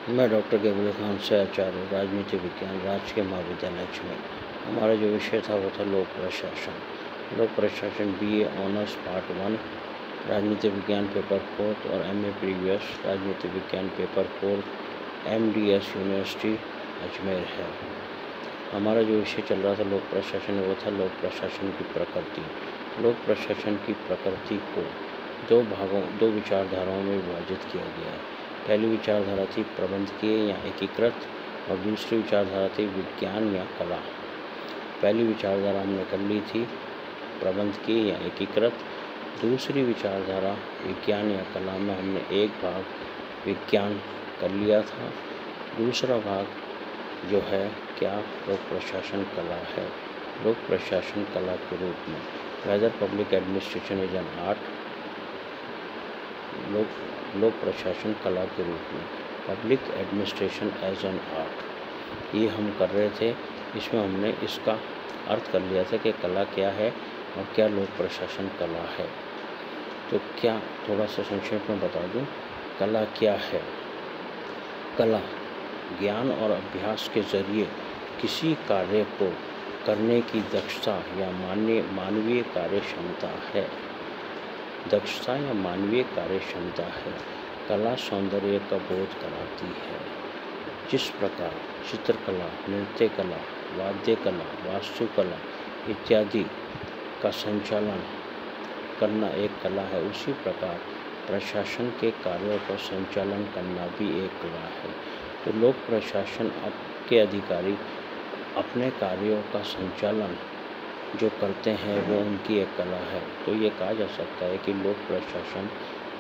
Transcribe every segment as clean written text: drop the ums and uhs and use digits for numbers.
मैं डॉक्टर केवल खान से आचार्य राजनीति विज्ञान राजकीय महाविद्यालय में। हमारा जो विषय था वो था लोक प्रशासन। लोक प्रशासन BA ऑनर्स पार्ट 1 राजनीति विज्ञान पेपर 4 और MA प्रीवियस राजनीति विज्ञान पेपर 4 MDS यूनिवर्सिटी अजमेर है। हमारा जो विषय चल रहा था लोक प्रशासन वो था लोक प्रशासन की प्रकृति। लोक प्रशासन की प्रकृति को दो विचारधाराओं में विभाजित किया गया है। पहली विचारधारा थी प्रबंधकीय या एकीकृत और दूसरी विचारधारा थी विज्ञान या कला। पहली विचारधारा हमने कर ली थी प्रबंधकीय या एकीकृत। दूसरी विचारधारा विज्ञान या कला में हमने एक भाग विज्ञान कर लिया था। दूसरा भाग जो है क्या लोक प्रशासन कला है। लोक प्रशासन कला के रूप में whether public administration is an art. लोक प्रशासन कला के रूप में public administration as an art, ये हम कर रहे थे। इसमें हमने इसका अर्थ कर लिया था कि कला क्या है और क्या लोक प्रशासन कला है। तो क्या थोड़ा सा संक्षेप में बता दूं, कला क्या है। कला ज्ञान और अभ्यास के जरिए किसी कार्य को करने की दक्षता या मानवीय कार्य क्षमता है। दक्षता या मानवीय कार्य क्षमता है। कला सौंदर्य का बोध कराती है। जिस प्रकार चित्रकला, नृत्य कला, वाद्य कला, वास्तुकला इत्यादि का संचालन करना एक कला है, उसी प्रकार प्रशासन के कार्यों का संचालन करना भी एक कला है। तो लोक प्रशासन के अधिकारी अपने कार्यों का संचालन जो करते हैं वो उनकी एक कला है। तो ये कहा जा सकता है कि लोक प्रशासन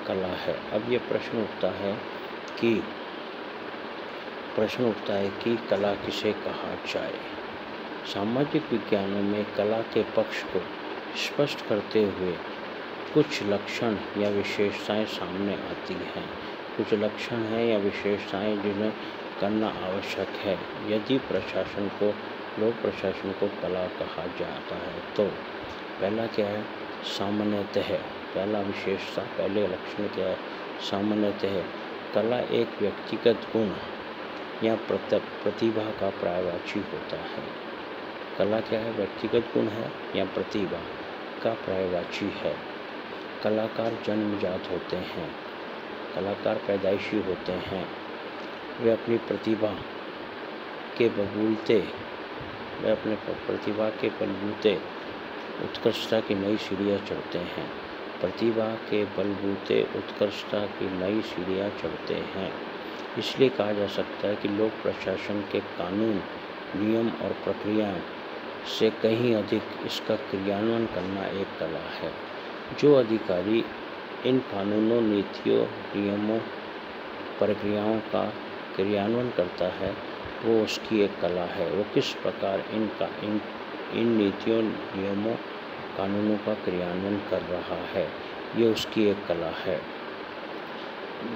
कला है। अब ये प्रश्न उठता है कि कला किसे कहा जाए। सामाजिक विज्ञानों में कला के पक्ष को स्पष्ट करते हुए कुछ लक्षण या विशेषताएं सामने आती हैं। कुछ लक्षण हैं या विशेषताएं जिन्हें करना आवश्यक है यदि लोक प्रशासन को कला कहा जाता है। तो पहला क्या है, सामान्यतः। पहला विशेषता, पहले लक्षण क्या है, सामान्यतः कला एक व्यक्तिगत गुण या प्रतिभा का पर्यायवाची होता है। कला क्या है, व्यक्तिगत गुण है या प्रतिभा का पर्यायवाची है। कलाकार जन्मजात होते हैं, कलाकार पैदाइशी होते हैं। वे अपनी प्रतिभा के बलबूते उत्कृष्टता की नई सीढ़ियाँ चढ़ते हैं। प्रतिभा के बलबूते उत्कृष्टता की नई सीढ़ियाँ चढ़ते हैं। इसलिए कहा जा सकता है कि लोक प्रशासन के कानून, नियम और प्रक्रिया से कहीं अधिक इसका क्रियान्वयन करना एक कला है। जो अधिकारी इन कानूनों, नीतियों, नियमों, प्रक्रियाओं का क्रियान्वयन करता है वो उसकी एक कला है। वो किस प्रकार इन नीतियों, नियमों, कानूनों का क्रियान्वयन कर रहा है, ये उसकी एक कला है।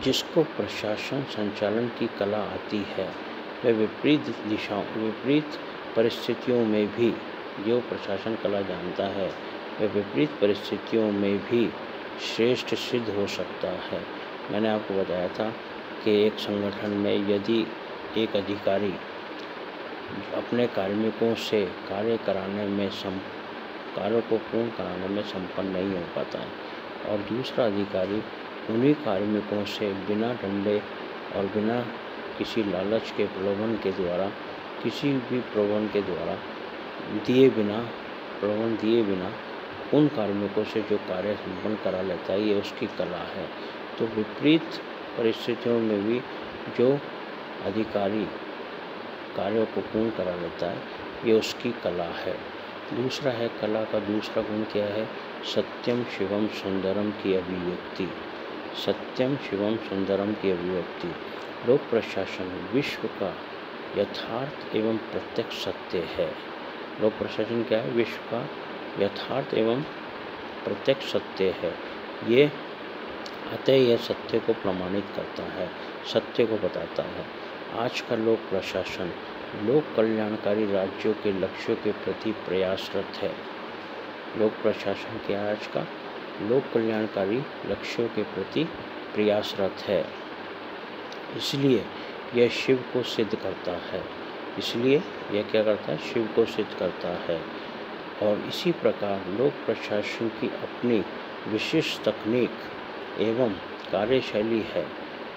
जिसको प्रशासन संचालन की कला आती है वह विपरीत परिस्थितियों में भी, जो प्रशासन कला जानता है वह विपरीत परिस्थितियों में भी श्रेष्ठ सिद्ध हो सकता है। मैंने आपको बताया था कि एक संगठन में यदि एक अधिकारी अपने कार्मिकों से कार्यों को पूर्ण कराने में संपन्न नहीं हो पाता है और दूसरा अधिकारी उन्हीं कार्मिकों से बिना डंडे और बिना किसी लालच के प्रलोभन के द्वारा, किसी भी प्रलोभन के द्वारा प्रलोभन दिए बिना उन कार्मिकों से जो कार्य संपन्न करा लेता है, ये उसकी कला है। तो विपरीत परिस्थितियों में भी जो अधिकारी कार्यों को पूर्ण करा लेता है, ये उसकी कला है। दूसरा है, कला का दूसरा गुण क्या है, सत्यम शिवम सुंदरम की अभिव्यक्ति। सत्यम शिवम सुंदरम की अभिव्यक्ति। लोक प्रशासन विश्व का यथार्थ एवं प्रत्यक्ष सत्य है। लोक प्रशासन क्या है, विश्व का यथार्थ एवं प्रत्यक्ष सत्य है। ये अतः यह सत्य को प्रमाणित करता है, सत्य को बताता है। आज का लोक प्रशासन लोक कल्याणकारी राज्यों के लक्ष्यों के प्रति प्रयासरत है। लोक प्रशासन क्या है आज का, लोक कल्याणकारी लक्ष्यों के प्रति प्रयासरत है। इसलिए यह शिव को सिद्ध करता है। इसलिए यह क्या करता है? शिव को सिद्ध करता है। और इसी प्रकार लोक प्रशासन की अपनी विशिष्ट तकनीक एवं कार्यशैली है।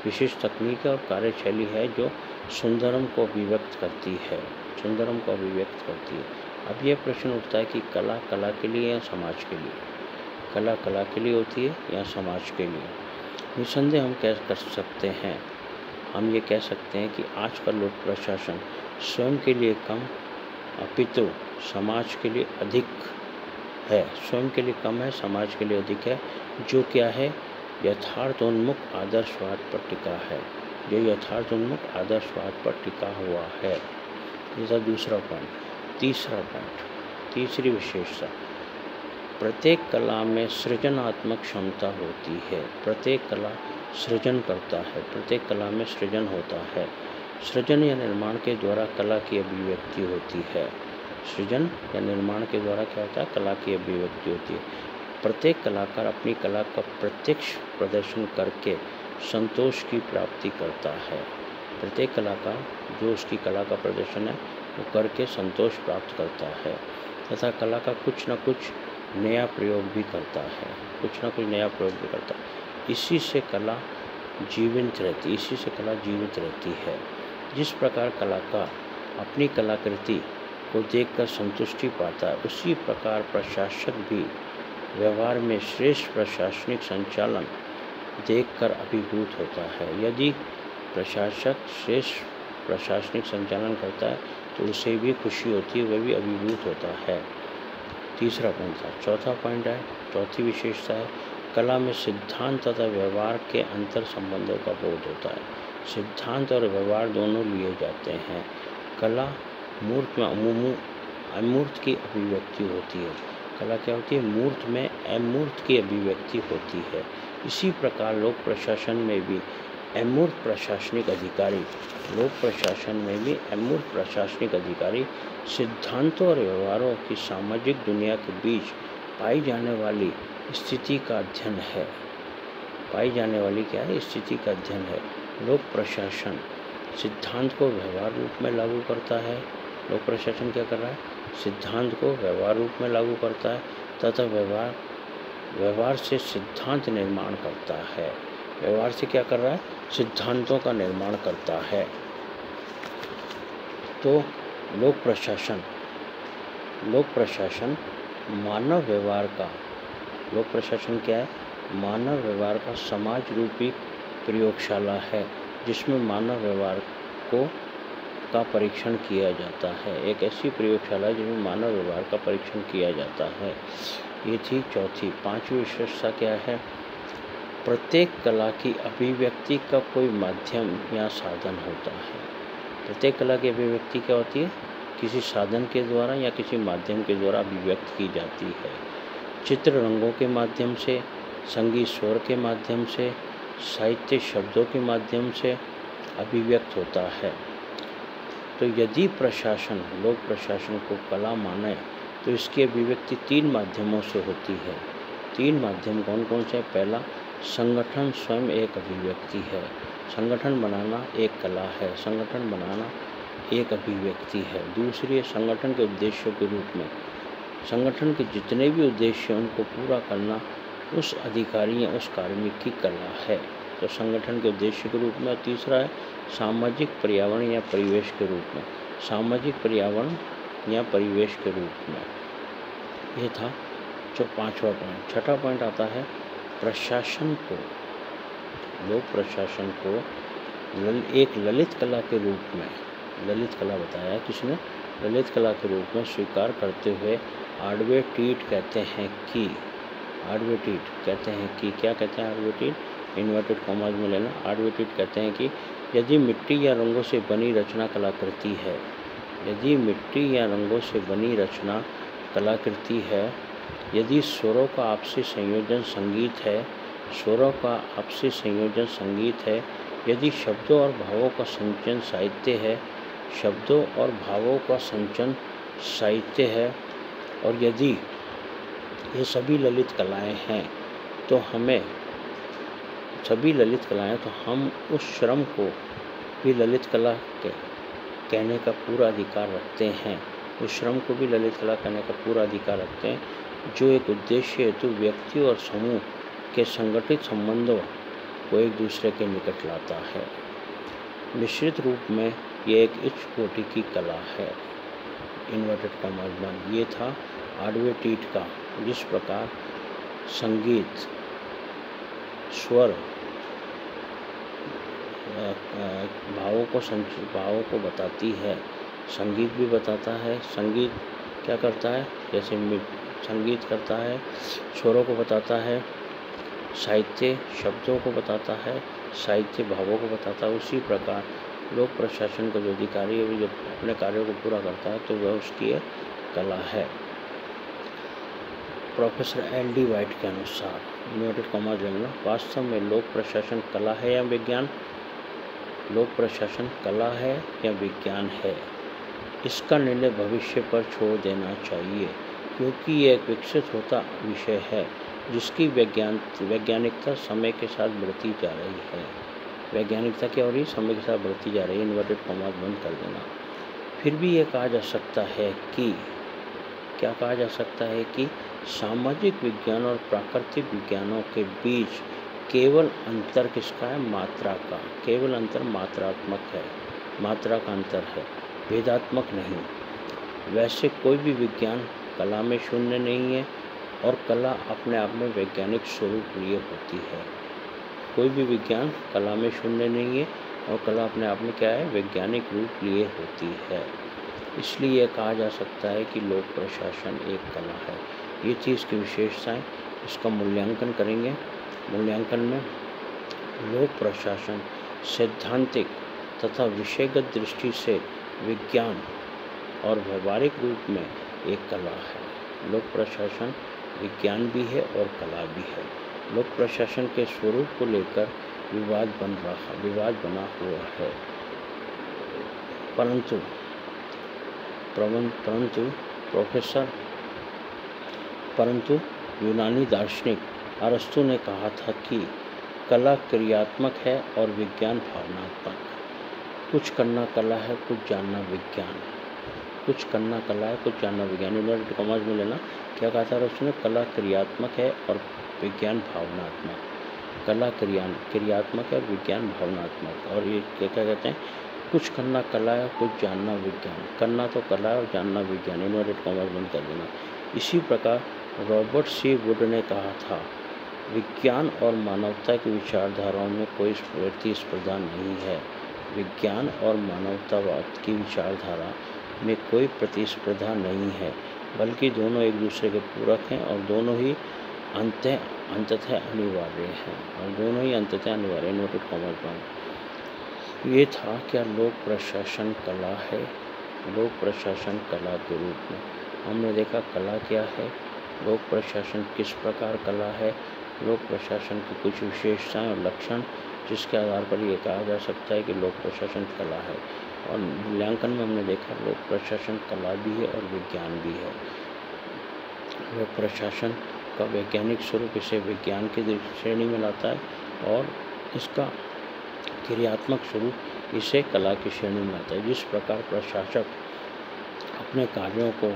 विशिष्ट तकनीक और कार्यशैली है जो सुंदरम को अभिव्यक्त करती है। सुंदरम को अभिव्यक्त करती है। अब यह प्रश्न उठता है कि कला कला के लिए या समाज के लिए? कला कला के लिए होती है या समाज के लिए? निसंदेह हम क्या कर सकते हैं? हम ये कह सकते हैं कि आज का लोक प्रशासन स्वयं के लिए कम अपितु समाज के लिए अधिक है। स्वयं के लिए कम है, समाज के लिए अधिक है। जो क्या है? यथार्थोन्मुख आदर्शवाद पर टिका है। जो यथार्थोन्मुख आदर्शवाद पर टिका हुआ है। ये था दूसरा पॉइंट। तीसरा पॉइंट, तीसरी विशेषता, प्रत्येक कला में सृजनात्मक क्षमता होती है। प्रत्येक कला सृजन करता है। प्रत्येक कला में सृजन होता है। सृजन या निर्माण के द्वारा कला की अभिव्यक्ति होती है। सृजन या निर्माण के द्वारा क्या होता है? कला की अभिव्यक्ति होती है। प्रत्येक कलाकार अपनी कला का प्रत्यक्ष प्रदर्शन करके संतोष की प्राप्ति करता है। प्रत्येक कलाकार जो उसकी कला का प्रदर्शन है वो करके संतोष प्राप्त करता है तथा कला का कुछ न कुछ नया प्रयोग भी करता है। कुछ न कुछ नया प्रयोग भी करता है। इसी से कला जीवित रहती, इसी से कला जीवित रहती है। जिस प्रकार कलाकार अपनी कलाकृति को देखकर संतुष्टि पाता है, उसी प्रकार प्रशासक भी व्यवहार में श्रेष्ठ प्रशासनिक संचालन देखकर अभिभूत होता है। यदि प्रशासक श्रेष्ठ प्रशासनिक संचालन करता है तो उसे भी खुशी होती है, वह भी अभिभूत होता है। तीसरा पॉइंट था। चौथा पॉइंट है, चौथी विशेषता है, कला में सिद्धांत तथा व्यवहार के अंतर संबंधों का बोध होता है। सिद्धांत और व्यवहार दोनों लिए जाते हैं। कला मूर्त में अमूर्त की अभिव्यक्ति होती है। कला क्या होती है? मूर्त में अमूर्त की अभिव्यक्ति होती है। इसी प्रकार लोक प्रशासन में भी अमूर्त प्रशासनिक अधिकारी, लोक प्रशासन में भी अमूर्त प्रशासनिक अधिकारी सिद्धांतों और व्यवहारों की सामाजिक दुनिया के बीच पाई जाने वाली स्थिति का अध्ययन है। पाई जाने वाली क्या है? स्थिति का अध्ययन है। लोक प्रशासन सिद्धांत को व्यवहार रूप में लागू करता है। लोक प्रशासन क्या कर रहा है? सिद्धांत को व्यवहार रूप में लागू करता है तथा व्यवहार से सिद्धांत निर्माण करता है। व्यवहार से क्या कर रहा है? सिद्धांतों का निर्माण करता है। तो लोक प्रशासन मानव व्यवहार का, लोक प्रशासन क्या है? मानव व्यवहार का समाज रूपी प्रयोगशाला है, जिसमें मानव व्यवहार का परीक्षण किया जाता है। एक ऐसी प्रयोगशाला जिसमें मानव व्यवहार का परीक्षण किया जाता है। ये थी चौथी। पांचवी विशेषता क्या है? प्रत्येक कला की अभिव्यक्ति का कोई माध्यम या साधन होता है। प्रत्येक कला की अभिव्यक्ति क्या होती है? किसी साधन के द्वारा या किसी माध्यम के द्वारा अभिव्यक्त की जाती है। चित्र रंगों के माध्यम से, संगीत स्वर के माध्यम से, साहित्य शब्दों के माध्यम से अभिव्यक्त होता है। तो यदि प्रशासन लोक प्रशासन को कला माने तो इसकी अभिव्यक्ति 3 माध्यमों से होती है। 3 माध्यम कौन कौन से? पहला, संगठन स्वयं एक अभिव्यक्ति है। संगठन बनाना एक कला है। संगठन बनाना एक अभिव्यक्ति है। दूसरी है संगठन के उद्देश्यों के रूप में। संगठन के जितने भी उद्देश्य हैं उनको पूरा करना उस अधिकारी या उस कार्मिक की कला है। तो संगठन के उद्देश्य के रूप में। और तीसरा है सामाजिक पर्यावरण या परिवेश के रूप में। सामाजिक पर्यावरण या परिवेश के रूप में। ये था जो 5वां पॉइंट। 6ठा पॉइंट आता है प्रशासन को, लोक प्रशासन को एक ललित कला के रूप में, ललित कला बताया किसने? ललित कला के रूप में स्वीकार करते हुए आडवेटीट कहते हैं कि, आडवेटीट कहते हैं कि, क्या कहते हैं आडवेटीट? इन्वर्टेड कॉमास में लेना। आडवेटीट कहते हैं कि यदि मिट्टी या रंगों से बनी रचना कलाकृति है, यदि मिट्टी या रंगों से बनी रचना कलाकृति है, यदि स्वरों का आपसी संयोजन संगीत है, स्वरों का आपसी संयोजन संगीत है, यदि शब्दों और भावों का संचयन साहित्य है, शब्दों और भावों का संचयन साहित्य है, और यदि ये सभी ललित कलाएं हैं तो हमें, सभी ललित कलाएं, तो हम उस श्रम को भी ललित कला कहने का पूरा अधिकार रखते हैं। उस श्रम को भी ललित कला कहने का पूरा अधिकार रखते हैं जो एक उद्देश्य हेतु व्यक्ति और समूह के संगठित संबंधों को एक दूसरे के निकट लाता है। मिश्रित रूप में ये एक उच्च कोटि की कला है। इन्वर्टेड कॉमास बंद। ये था 8वें टीट का, जिस प्रकार संगीत स्वर भावों को बताती है। संगीत भी बताता है। संगीत क्या करता है? जैसे संगीत करता है, स्वरों को बताता है, साहित्य शब्दों को बताता है, साहित्य भावों को बताता है। उसी प्रकार लोक प्रशासन का जो अधिकारी है, जो अपने कार्यों को पूरा करता है, तो वह उसकी एक कला है। Professor LD. वाइट के अनुसार, इन्वर्टेड कॉमास लेंगे, वास्तव में लोक प्रशासन कला है या विज्ञान? लोक प्रशासन कला है या विज्ञान है, इसका निर्णय भविष्य पर छोड़ देना चाहिए, क्योंकि ये एक विकसित होता विषय है जिसकी वैज्ञानिकता समय के साथ बढ़ती जा रही है। वैज्ञानिकता क्या हो रही है? समय के साथ बढ़ती जा रही है। इन्वर्टेड कॉमास बंद कर देना। फिर भी ये कहा जा सकता है कि क्या कहा जा सकता है कि सामाजिक विज्ञान और प्राकृतिक विज्ञानों के बीच केवल अंतर किसका है? मात्रा का। केवल अंतर मात्रात्मक है, मात्रा का अंतर है, भेदात्मक नहीं। वैसे कोई भी विज्ञान कला में शून्य नहीं है और कला अपने आप में वैज्ञानिक स्वरूप लिए होती है। कोई भी विज्ञान कला में शून्य नहीं है और कला अपने आप में क्या है? वैज्ञानिक रूप लिए होती है। इसलिए कहा जा सकता है कि लोक प्रशासन एक कला है। ये थी इसकी विशेषताएं। इसका मूल्यांकन करेंगे। मूल्यांकन में लोक प्रशासन सैद्धांतिक तथा विषयगत दृष्टि से विज्ञान और व्यवहारिक रूप में एक कला है। लोक प्रशासन विज्ञान भी है और कला भी है। लोक प्रशासन के स्वरूप को लेकर विवाद बना हुआ है, परंतु यूनानी दार्शनिक अरस्तु ने कहा था कि कला क्रियात्मक है और विज्ञान भावनात्मक। कुछ करना कला है, कुछ जानना विज्ञान। कुछ करना कला है, कुछ जानना विज्ञान। इन्वर्टेड कॉमास में लेना। क्या कहा था अरस्तु ने? कला क्रियात्मक है और विज्ञान भावनात्मक। कला क्रियात्मक है, विज्ञान भावनात्मक। और ये क्या कहते हैं? कुछ करना कला है, कुछ जानना विज्ञान। करना तो कला है और जानना विज्ञान। इन्वर्टेड कॉमास बंद कर देना। इसी प्रकार रॉबर्ट सी वुड ने कहा था, विज्ञान और मानवता की विचारधाराओं में कोई प्रतिस्पर्धा नहीं है। विज्ञान और मानवतावाद की विचारधारा में कोई प्रतिस्पर्धा नहीं है, बल्कि दोनों एक दूसरे के पूरक हैं और दोनों ही अंततः अनिवार्य हैं। इन्वर्टेड कॉमास बंद। ये था क्या लोक प्रशासन कला है? लोक प्रशासन कला के रूप में हमने देखा कला क्या है, लोक प्रशासन किस प्रकार कला है, लोक प्रशासन की कुछ विशेषताएं और लक्षण, जिसके आधार पर ये कहा जा सकता है कि लोक प्रशासन कला है। और मूल्यांकन में हमने देखा लोक प्रशासन कला भी है और विज्ञान भी है। लोक प्रशासन का वैज्ञानिक स्वरूप इसे विज्ञान की श्रेणी में लाता है और इसका क्रियात्मक स्वरूप इसे कला की श्रेणी में लाता है। जिस प्रकार प्रशासक अपने कार्यों को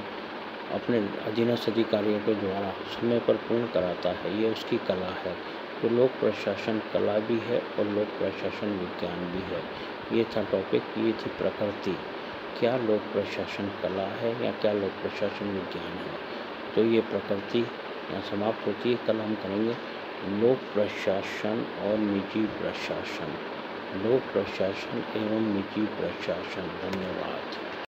अपने अधीनस्थ अधिकारियों के द्वारा समय पर पूर्ण कराता है, ये उसकी कला है। तो लोक प्रशासन कला भी है और लोक प्रशासन विज्ञान भी है। ये था टॉपिक, ये थी प्रकृति। क्या लोक प्रशासन कला है या क्या लोक प्रशासन विज्ञान है? तो ये प्रकृति यहाँ समाप्त होती है। कल हम करेंगे लोक प्रशासन और निजी प्रशासन। लोक प्रशासन एवं निजी प्रशासन। धन्यवाद।